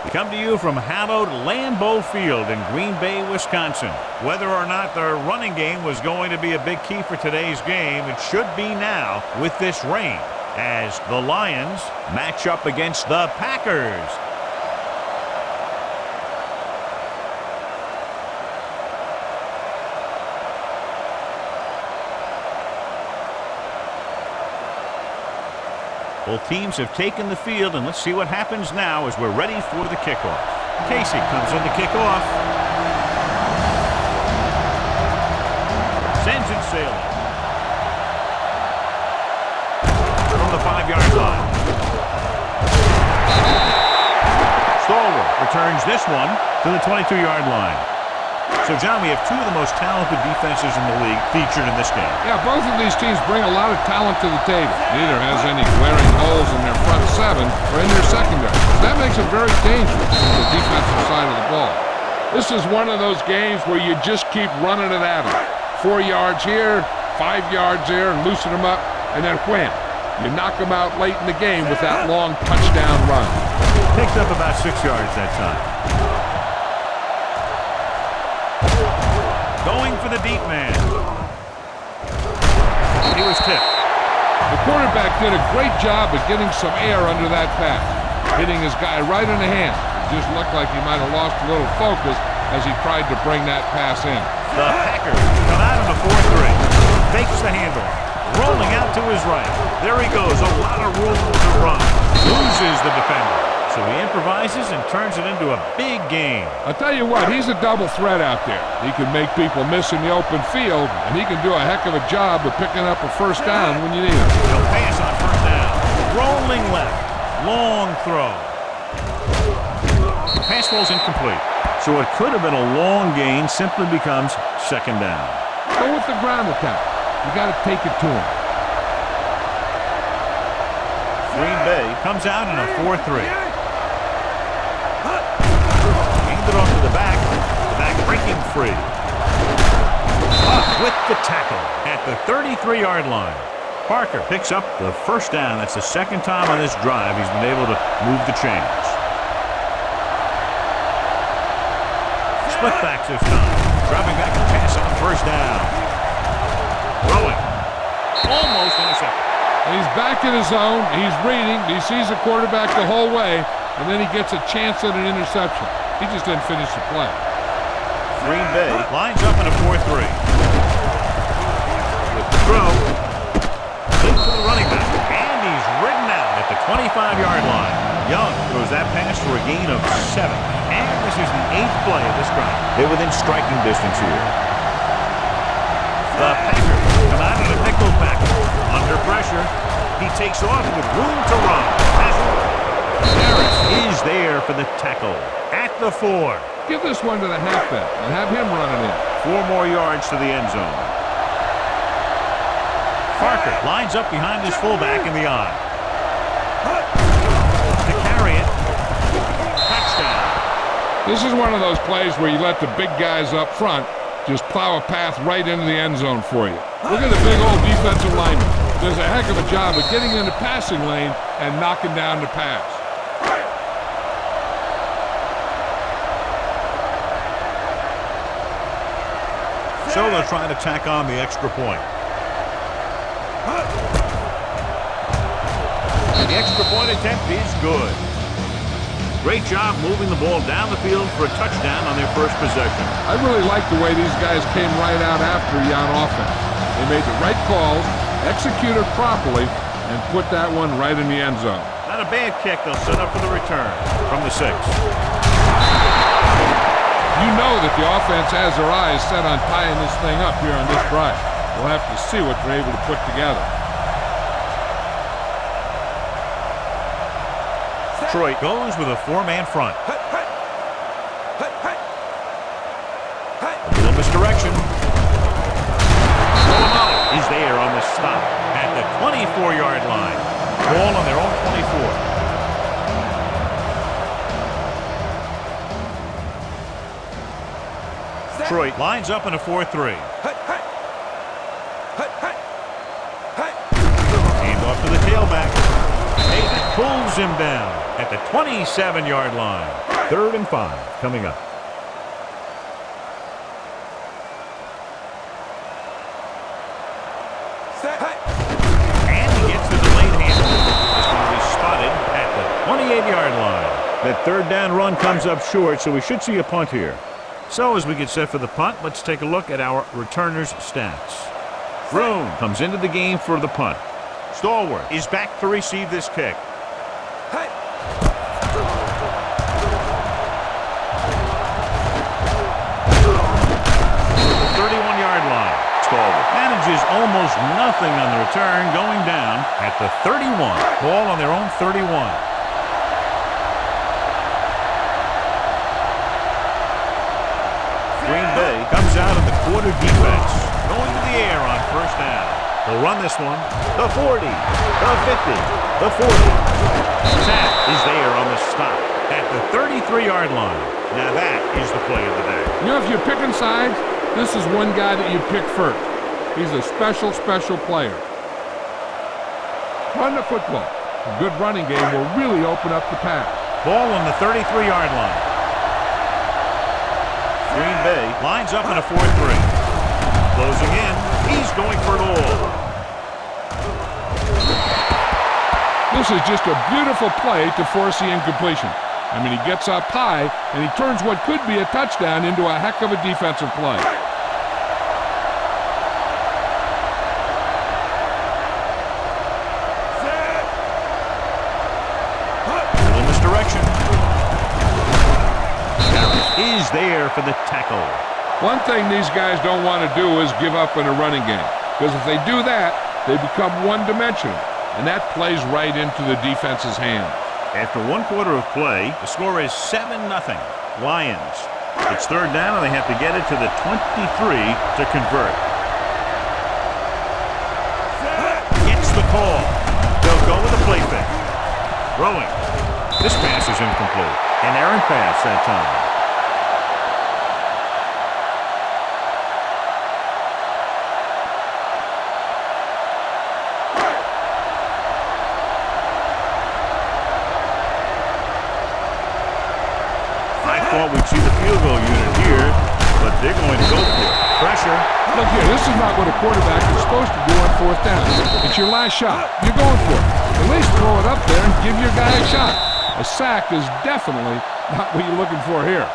We come to you from hallowed Lambeau Field in Green Bay, Wisconsin. Whether or not their running game was going to be a big key for today's game, it should be now with this rain, as the Lions match up against the Packers. Both teams have taken the field, and let's see what happens now as we're ready for the kickoff. Casey comes in to kick off. Sends it sailing. From the 5-yard line. Stallworth returns this one to the 22-yard line. So, John, we have two of the most talented defenses in the league featured in this game. Yeah, both of these teams bring a lot of talent to the table. Neither has any glaring holes in their front seven or in their secondary. So that makes it very dangerous on the defensive side of the ball. This is one of those games where you just keep running it at them. 4 yards here, 5 yards there, and loosen them up, and then wham. You knock them out late in the game with that long touchdown run. Picked up about 6 yards that time. Going for the deep man. He was tipped. The quarterback did a great job of getting some air under that pass, hitting his guy right in the hand. It just looked like he might have lost a little focus as he tried to bring that pass in. The Packers come out in the 4-3. Fakes the handoff. Rolling out to his right. There he goes. A lot of room to run. Loses the defender. So he improvises and turns it into a big game. I'll tell you what, he's a double threat out there. He can make people miss in the open field, and he can do a heck of a job of picking up a first down when you need him. He'll pass on first down. Rolling left. Long throw. The pass ball's incomplete. So it could have been a long gain, simply becomes second down. Go with the ground attack. You got to take it to him. Green Bay comes out in a 4-3. Off to the back breaking free. Up with the tackle at the 33-yard line. Parker picks up the first down. That's the second time on this drive he's been able to move the chains. Split backs this time. Dropping back to pass on first down. Throwing. Almost intercepted. He's back in his zone. He's reading. He sees the quarterback the whole way, and then he gets a chance at an interception. He just didn't finish the play. Green Bay lines up in a 4-3. With the throw. Leads to the running back. And he's ridden out at the 25-yard line. Young throws that pass for a gain of 7. And this is the 8th play of this drive. They're within striking distance here. The Packers come out in a nickel package. Under pressure. He takes off with room to run. Harris is there for the tackle at the 4. Give this one to the halfback and have him running in. 4 more yards to the end zone. Parker lines up behind his fullback in the eye. To carry it. Touchdown. This is one of those plays where you let the big guys up front just plow a path right into the end zone for you. Look at the big old defensive lineman. Does a heck of a job of getting in the passing lane and knocking down the pass. So they're trying to tack on the extra point. The extra point attempt is good. Great job moving the ball down the field for a touchdown on their first possession. I really like the way these guys came right out after you on offense. They made the right calls, executed properly, and put that one right in the end zone. Not a bad kick. They'll set up for the return from the 6. You know that the offense has their eyes set on tying this thing up here on this drive. We'll have to see what they're able to put together. Detroit goes with a 4-man front. Little misdirection. Is there on the stop at the 24-yard line. Ball on their own 24. Detroit lines up in a 4-3. Hand off to the tailback. David pulls him down at the 27-yard line. 3rd and 5 coming up. And he gets the delayed hand. This one will be spotted at the 28-yard line. That 3rd down run comes up short, so we should see a punt here. So as we get set for the punt, let's take a look at our returners' stats. Roone comes into the game for the punt. Stallworth is back to receive this kick. The 31-yard line. Stallworth manages almost nothing on the return, going down at the 31. Ball on their own 31. Green Bay comes out of the quarter defense, going to the air on 1st down. They'll run this one. The 40, the 50, the 40. Sack is there on the stop at the 33-yard line. Now that is the play of the day. You know, if you're picking sides, this is one guy that you pick first. He's a special, special player. Run the football. A good running game will really open up the pass. Ball on the 33-yard line. Green Bay lines up in a 4-3. Closing in. He's going for it all. This is just a beautiful play to force the incompletion. I mean, he gets up high, and he turns what could be a touchdown into a heck of a defensive play. Little misdirection. Is there for the tackle. One thing these guys don't want to do is give up in a running game, because if they do that, they become one-dimensional, and that plays right into the defense's hand. After 1 quarter of play, the score is 7-0. Lions. It's 3rd down, and they have to get it to the 23 to convert. Gets the call. They'll go with a play fake. Throwing. This pass is incomplete. An errant pass that time. We'd see the field goal unit here, but they're going to go for it. Pressure. Look here, this is not what a quarterback is supposed to do on 4th down. It's your last shot. You're going for it. At least throw it up there and give your guy a shot. A sack is definitely not what you're looking for here.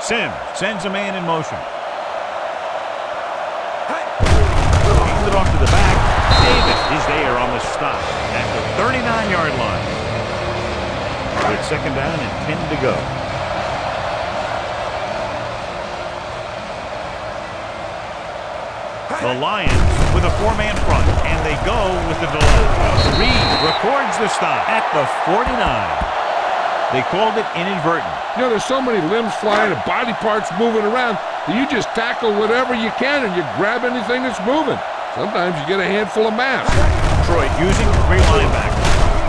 Sims sends a man in motion. Off to the back. Davis is there on the stop at the 39-yard line. With 2nd down and 10 to go. The Lions with a 4-man front, and they go with the delay. Reed records the stop at the 49. They called it inadvertent. You know, there's so many limbs flying and body parts moving around that you just tackle whatever you can and you grab anything that's moving. Sometimes you get a handful of mass. Detroit using 3 linebackers.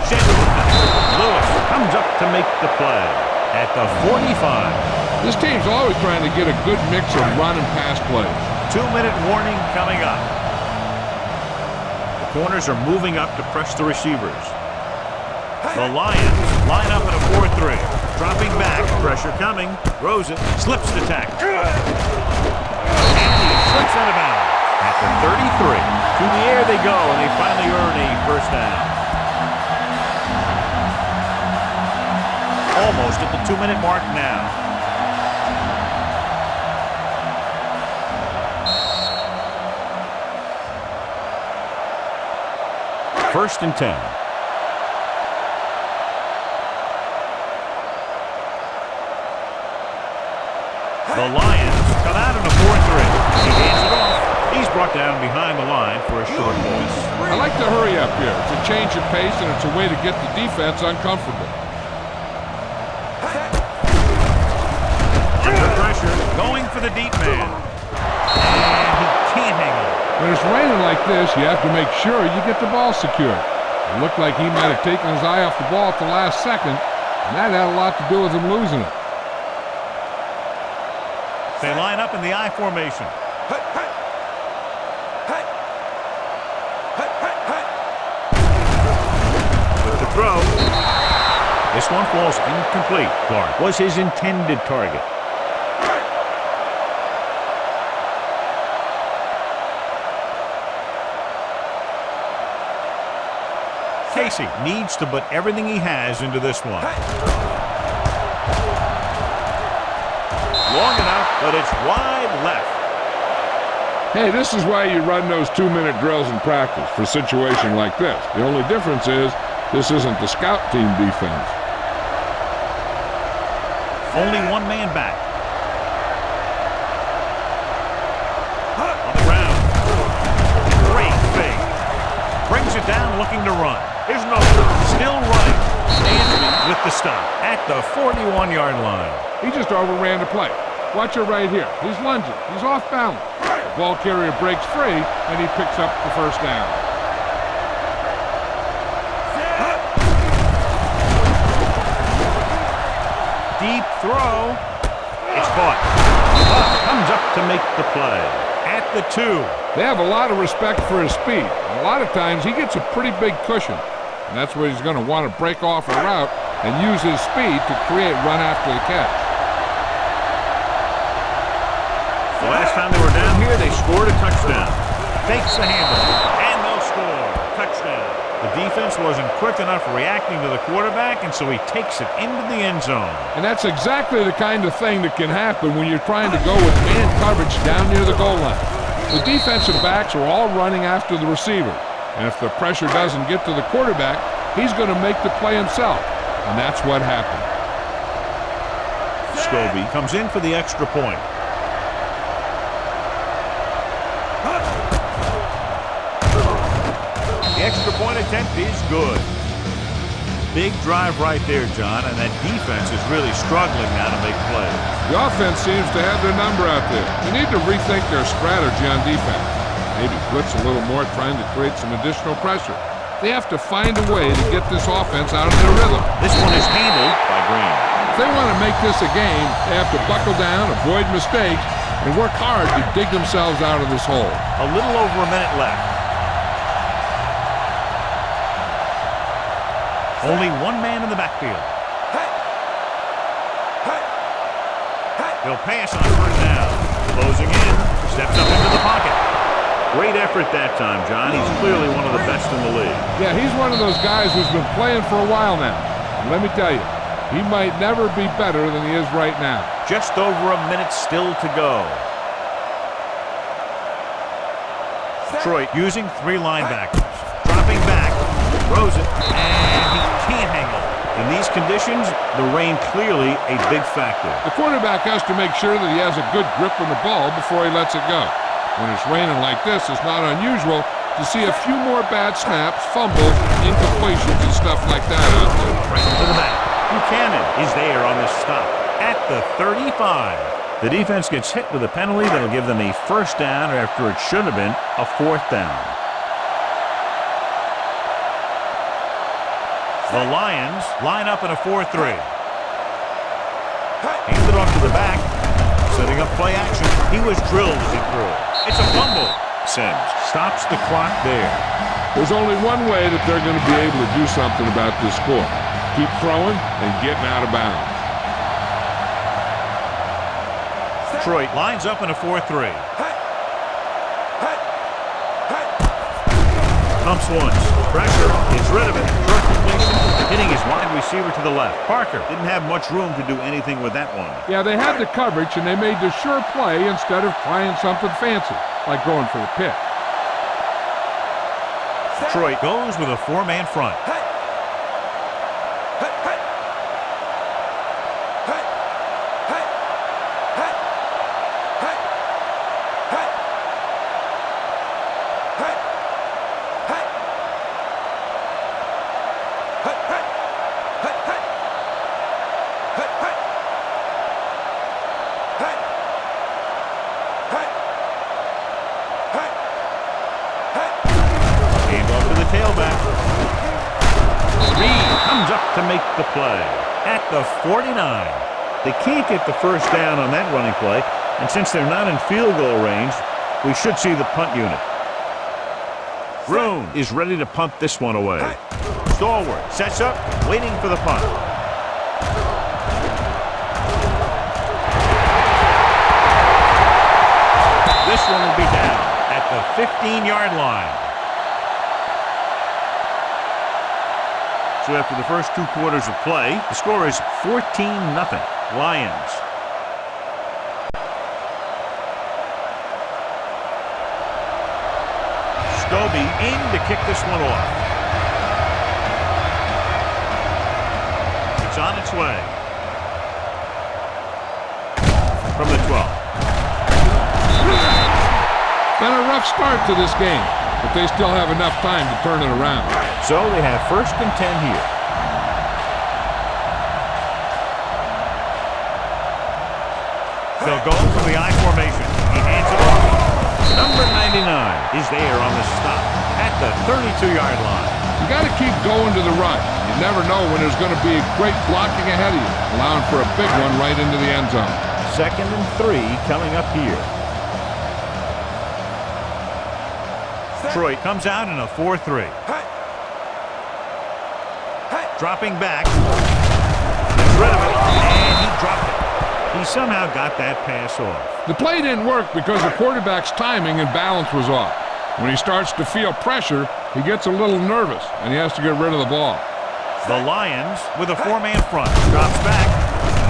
Lewis comes up to make the play at the 45. This team's always trying to get a good mix of run and pass plays. 2-minute warning coming up. The corners are moving up to press the receivers. The Lions line up in a 4-3. Dropping back, pressure coming. Throws it, slips the tackle. And he slips out of bounds. At the 33. To the air they go, and they finally earn a 1st down. Almost at the 2-minute mark now. First and 10. The Lions come out in a 4-3. He hands it off. He's brought down behind the line for a short pass. I like to hurry up here. It's a change of pace, and it's a way to get the defense uncomfortable. Under pressure, going for the deep man. And he can't hang on. When it's raining like this, you have to make sure you get the ball secured. It looked like he might have taken his eye off the ball at the last second, and that had a lot to do with him losing it. They line up in the I formation. throw. This one falls incomplete. Clark was his intended target. Casey needs to put everything he has into this one. Long enough, but it's wide left. Hey, this is why you run those 2-minute drills in practice for a situation like this. The only difference is this isn't the scout team defense. Only one man back. On the ground. Great fake. Brings it down looking to run. Here's another. Still running. Anthony with the stop at the 41-yard line. He just overran the play. Watch it right here. He's lunging. He's off balance. The ball carrier breaks free, and he picks up the first down. Deep throw. It's caught. Buck comes up to make the play. At the 2. They have a lot of respect for his speed. A lot of times he gets a pretty big cushion. And that's where he's going to want to break off a route and use his speed to create run after the catch. The last time they were down here, they scored a touchdown. Fakes the handle, and they'll score. Touchdown. The defense wasn't quick enough reacting to the quarterback, and so he takes it into the end zone. And that's exactly the kind of thing that can happen when you're trying to go with man coverage down near the goal line. The defensive backs are all running after the receiver. And if the pressure doesn't get to the quarterback, he's going to make the play himself. And that's what happened. Scobie comes in for the extra point. The extra point attempt is good. Big drive right there, John, and that defense is really struggling now to make plays. The offense seems to have their number out there. They need to rethink their strategy on defense. Maybe blitz a little more, trying to create some additional pressure. They have to find a way to get this offense out of their rhythm. This one is handled by Green. If they want to make this a game, they have to buckle down, avoid mistakes, and work hard to dig themselves out of this hole. A little over a minute left. Only one man in the backfield. He'll pass on first down. Closing in. Steps up into the pocket. Great effort that time, John. He's clearly one of the best in the league. Yeah, he's one of those guys who's been playing for a while now. And let me tell you, he might never be better than he is right now. Just over a minute still to go. Detroit using 3 linebackers. Dropping back, throws it, and he can't hang on. In these conditions, the rain clearly a big factor. The quarterback has to make sure that he has a good grip on the ball before he lets it go. When it's raining like this, it's not unusual to see a few more bad snaps, fumbles, incompletions, and stuff like that out there. Right to the back. Buchanan is there on the stop at the 35. The defense gets hit with a penalty that'll give them a first down after it should have been a 4th down. The Lions line up in a 4-3. Hands it off to the back. Setting up play action. He was drilled as he threw it. It's a fumble. Sims stops the clock there. There's only one way that they're going to be able to do something about this score. Keep throwing and getting out of bounds. Detroit lines up in a 4-3. Pumps once. Pressure. Gets rid of it. Short completion. Hitting his wide receiver to the left. Parker didn't have much room to do anything with that one. Yeah, they had the coverage, and they made the sure play instead of trying something fancy, like going for the pick. Detroit goes with a 4-man front. Tailback. Reed comes up to make the play at the 49. They can't get the first down on that running play, and since they're not in field goal range, we should see the punt unit. Roon is ready to punt this one away. Stalwart sets up, waiting for the punt. This one will be down at the 15-yard line. So after the first 2 quarters of play, the score is 14-0. Lions. Scobie in to kick this one off. It's on its way. From the 12. Been a rough start to this game, but they still have enough time to turn it around. So they have 1st and 10 here. They'll go from the I formation. He hands it off. Number 99 is there on the stop at the 32-yard line. You got to keep going to the run. You never know when there's going to be great blocking ahead of you, allowing for a big one right into the end zone. 2nd and 3 coming up here. Detroit comes out in a 4-3. Dropping back. Gets rid of it, and he dropped it. He somehow got that pass off. The play didn't work because the quarterback's timing and balance was off. When he starts to feel pressure, he gets a little nervous, and he has to get rid of the ball. The Lions with a 4-man front. Drops back.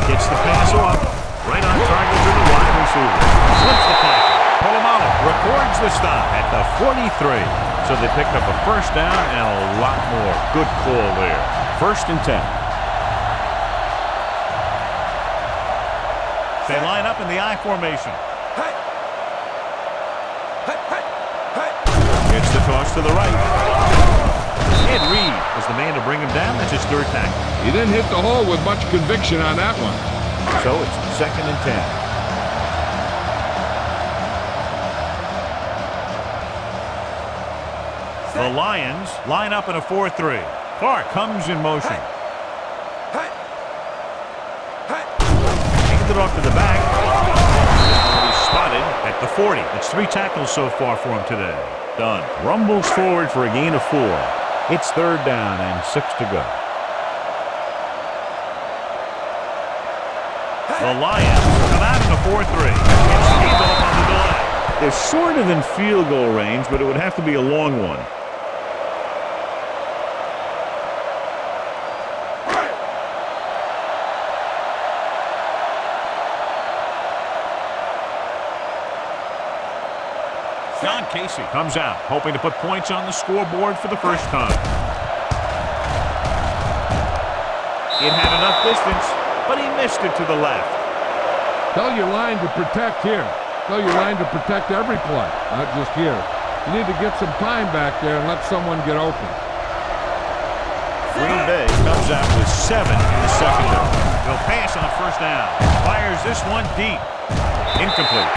Gets the pass off. Right on target to the wide receiver. Slips the tackle. Polamalu records the stop at the 43. So they picked up a 1st down and a lot more. Good call there. 1st and 10. They line up in the I formation. It's the toss to the right. Ed Reed is the man to bring him down. That's his 3rd tackle. He didn't hit the hole with much conviction on that one. So it's 2nd and 10. The Lions line up in a 4-3. Clark comes in motion. Hands it off to the back. He's spotted at the 40. It's 3 tackles so far for him today. Done. Rumbles forward for a gain of 4. It's 3rd down and 6 to go. The Lions come out in a 4-3. It's handoff on the delay. They're sort of in field goal range, but it would have to be a long one. John Casey comes out, hoping to put points on the scoreboard for the first time. It had enough distance, but he missed it to the left. Tell your line to protect here. Tell your line to protect every play, not just here. You need to get some time back there and let someone get open. Green Bay comes out with 7 in the secondary. They'll pass on 1st down. Fires this one deep. Incomplete.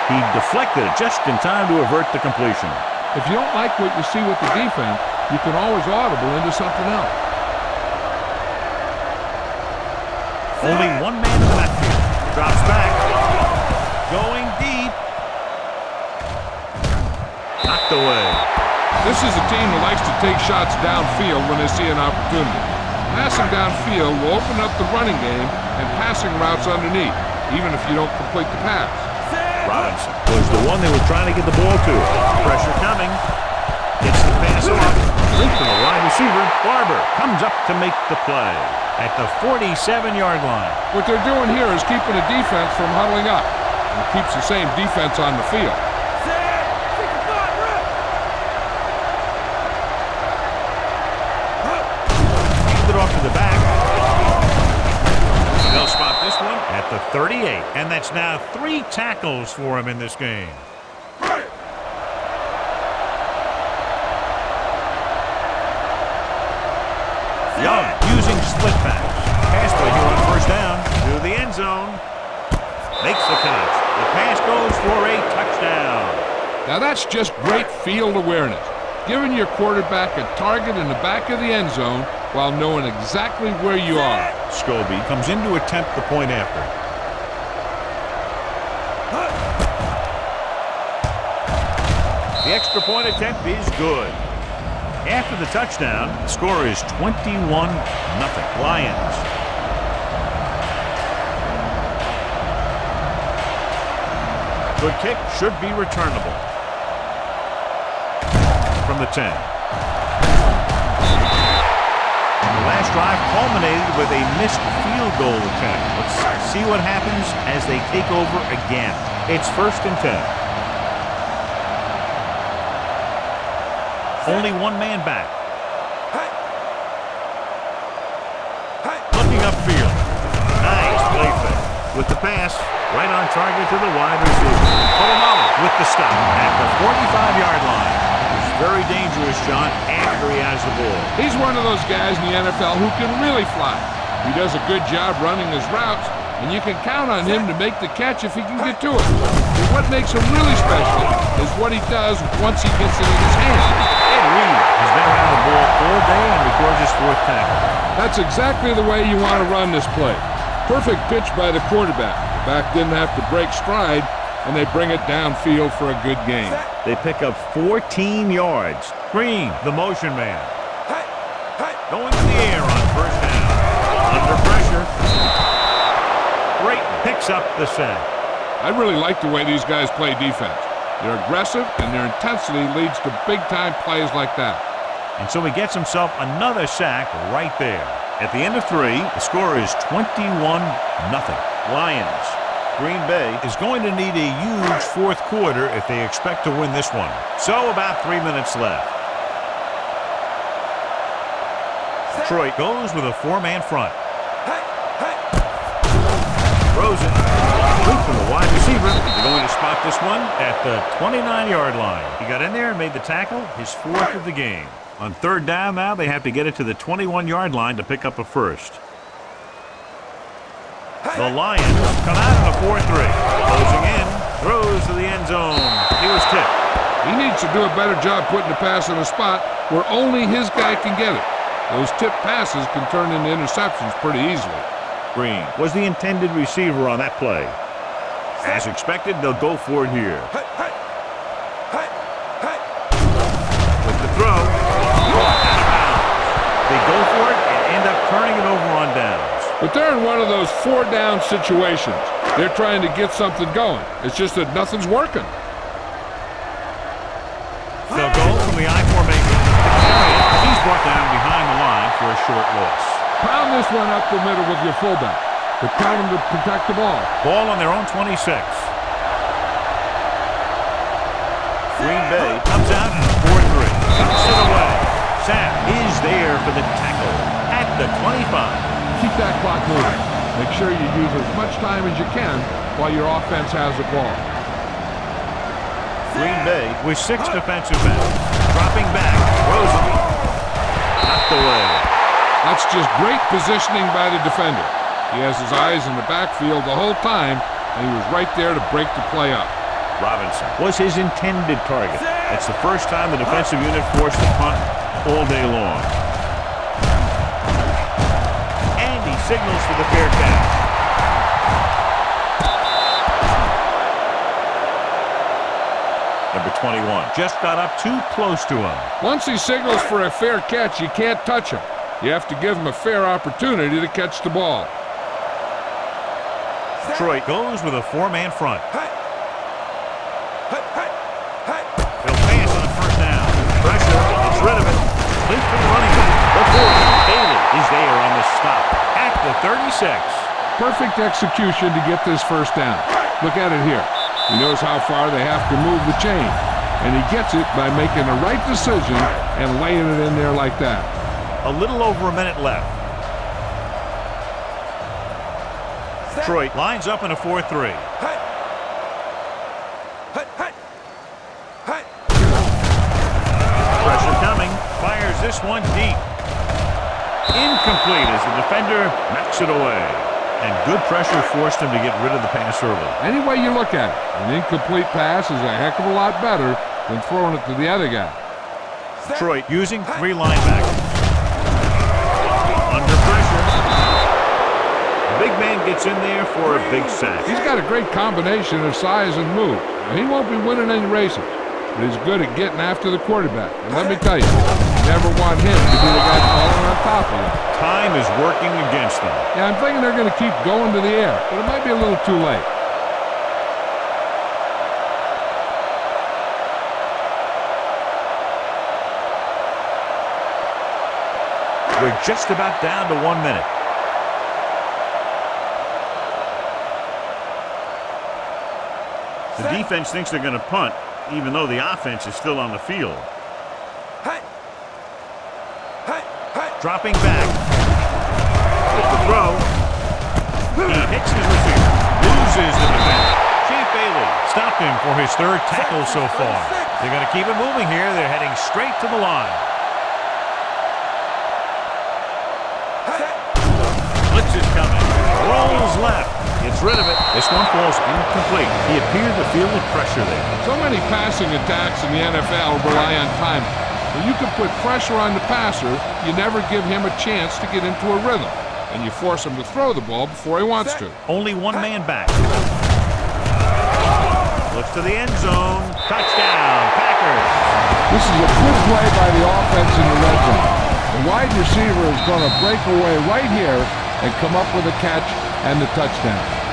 He deflected it just in time to avert the completion. If you don't like what you see with the defense, you can always audible into something else. Only 1 man in the backfield. Drops back. Going deep. Knocked away. This is a team that likes to take shots downfield when they see an opportunity. Passing downfield will open up the running game and passing routes underneath, even if you don't complete the pass. Robinson was the one they were trying to get the ball to. Pressure coming. Gets the pass off. Link to the wide receiver. Barber comes up to make the play at the 47-yard line. What they're doing here is keeping the defense from huddling up. It keeps the same defense on the field. Hand it off to the back. They'll spot this one at the 38, and that's now 3 tackles for him in this game. Young using split pass. Pass play here on 1st down to the end zone. Makes the catch. The pass goes for a touchdown. Now that's just great field awareness. Giving your quarterback a target in the back of the end zone while knowing exactly where you are. Scobie comes in to attempt the point after. The extra point attempt is good. After the touchdown, the score is 21-0 Lions. Good kick, should be returnable. From the 10. The last drive culminated with a missed field goal attempt. Let's see what happens as they take over again. It's 1st and 10. Only one man back. Looking upfield. Nice play fake. With the pass, right on target to the wide receiver. Polamalu with the stop at the 45-yard line. It's very dangerous, John, after he has the ball. He's one of those guys in the NFL who can really fly. He does a good job running his routes, and you can count on him to make the catch if he can get to it. But what makes him really special is what he does once he gets it in his hands. Ed Reed has been around the ball all day and records his 4th tackle. That's exactly the way you want to run this play. Perfect pitch by the quarterback. The back didn't have to break stride, and they bring it downfield for a good gain. They pick up 14 yards. Green, the motion man. Going to the air on 1st down. Under pressure. Brayton picks up the sack. I really like the way these guys play defense. They're aggressive, and their intensity leads to big-time plays like that. And so he gets himself another sack right there. At the end of 3, the score is 21-0 Lions. Green Bay is going to need a huge 4th quarter if they expect to win this one. So about 3 minutes left. Detroit goes with a 4-man front. Throws it. Loop from the wide receiver. They're going to spot this one at the 29-yard line. He got in there and made the tackle, his 4th of the game. On 3rd down now, they have to get it to the 21-yard line to pick up a 1st. The Lions come out in a 4-3. Closing in, throws to the end zone. He was tipped. He needs to do a better job putting the pass in a spot where only his guy can get it. Those tipped passes can turn into interceptions pretty easily. Green was the intended receiver on that play. As expected, they'll go for it here. With the throw, out of bounds. They go for it and end up turning it over on downs. But they're in one of those 4-down situations. They're trying to get something going. It's just that nothing's working. They'll go from the I formation. He's brought down behind the line for a short loss. Pound this one up the middle with your fullback, but tell them to protect the ball. Ball on their own 26. Green Bay comes out in a 4-3. Tucks it away. Sam is there for the tackle at the 25. Keep that clock moving. Make sure you use as much time as you can while your offense has the ball. Green Bay with 6 defensive backs. Dropping back. Rosen. Knocked away. That's just great positioning by the defender. He has his eyes in the backfield the whole time, and he was right there to break the play up. Robinson was his intended target. It's the first time the defensive unit forced a punt all day long. And he signals for the fair catch. Number 21 just got up too close to him. Once he signals for a fair catch, you can't touch him. You have to give him a fair opportunity to catch the ball. Detroit goes with a 4-man front. They'll pass on 1st down. Pressure, it's rid of it. Complete for the running back. The 40. Bailey is there on the stop at the 36. Perfect execution to get this 1st down. Look at it here. He knows how far they have to move the chain, and he gets it by making the right decision and laying it in there like that. A little over a minute left. Detroit lines up in a 4-3. Pressure coming. Fires this one deep. Incomplete as the defender knocks it away. And good pressure forced him to get rid of the pass early. Any way you look at it, an incomplete pass is a heck of a lot better than throwing it to the other guy. Detroit using 3 linebackers. Under pressure. The big man gets in there for a big sack. He's got a great combination of size and move. Now, he won't be winning any races, but he's good at getting after the quarterback. And let me tell you, never want him to be the guy falling on top of you. Time is working against them. Yeah, I'm thinking they're going to keep going to the air, but it might be a little too late. We're just about down to 1 minute. The defense thinks they're going to punt, even though the offense is still on the field. Dropping back. With the throw. He hits his receiver. Loses the defender. Chief Bailey stopped him for his third tackle so far. They're going to keep it moving here. They're heading straight to the line. Blitz is coming. Rolls left. Gets rid of it. This one falls incomplete. He appeared to feel the pressure there. So many passing attacks in the NFL rely on timing. When you can put pressure on the passer, you never give him a chance to get into a rhythm, and you force him to throw the ball before he wants to. Only one man back. Looks to the end zone. Touchdown, Packers. This is a good play by the offense in the red zone. The wide receiver is going to break away right here and come up with a catch and the touchdown.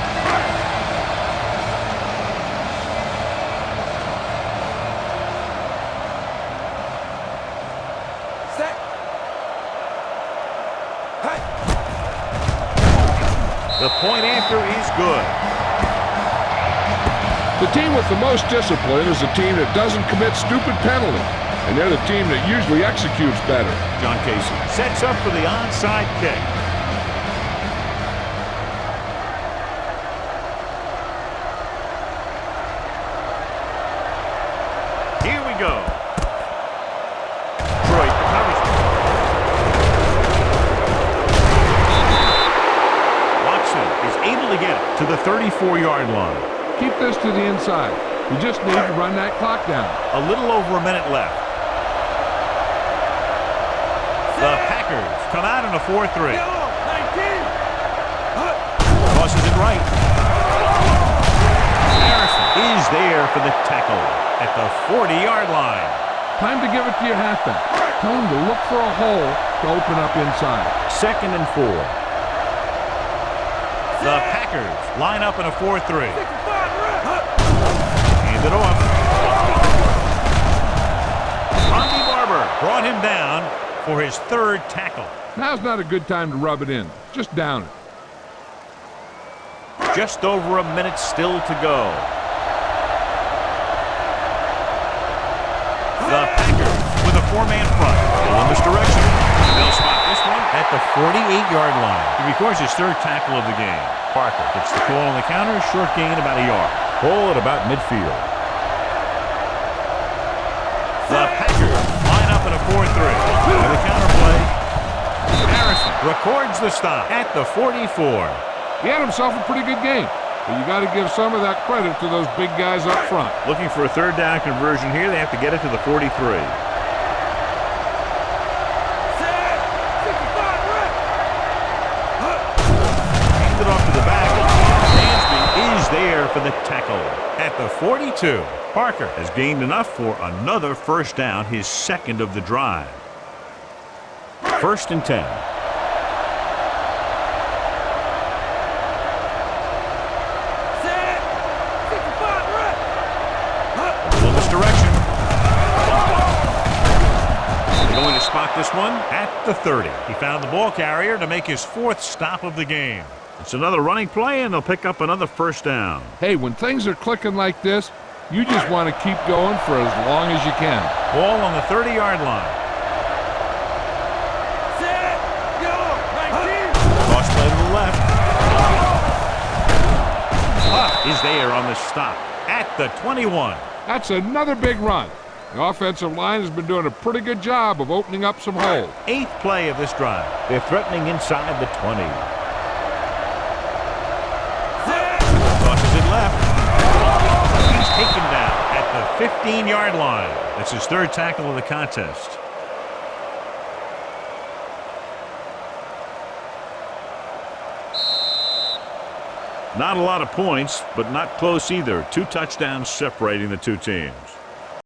The point after is good. The team with the most discipline is a team that doesn't commit stupid penalties, and they're the team that usually executes better. John Casey sets up for the onside kick. Here we go. Detroit recovers it. Watson is able to get it to the 34-yard line. Keep this to the inside. You just need to run that clock down. A little over a minute left. The Packers come out in a 4-3. Tosses it right. Harrison is there for the tackle at the 40-yard line. Time to give it to your halfback. Tell him to look for a hole to open up inside. 2nd and 4. The Packers line up in a 4-3. Hand it off. Ronnie Barber brought him down for his 3rd tackle. Now's not a good time to rub it in. Just down it. Just over a minute still to go. The Packers with a 4-man front. In this direction. They'll spot this one at the 48-yard line. He records his 3rd tackle of the game. Parker gets the call on the counter. Short gain about a yard. Ball at about midfield. The Packers line up in a 4-3. The counter play. Harrison records the stop at the 44. He had himself a pretty good game, but you got to give some of that credit to those big guys up front. Looking for a 3rd down conversion here. They have to get it to the 43. Hand it off to the back. Dansby is there for the tackle at the 42. Parker has gained enough for another 1st down, his 2nd of the drive. 1st and 10. Direction. They're going to spot this one at the 30. He found the ball carrier to make his 4th stop of the game. It's another running play, and they'll pick up another 1st down. Hey, when things are clicking like this, you just want to keep going for as long as you can. Ball on the 30-yard line. Cross play to the left. Huff is there on the stop at the 21. That's another big run. The offensive line has been doing a pretty good job of opening up some holes. 8th play of this drive. They're threatening inside the 20. Tosses it left. He's taken down at the 15-yard line. That's his 3rd tackle of the contest. Not a lot of points, but not close either. 2 touchdowns separating the two teams.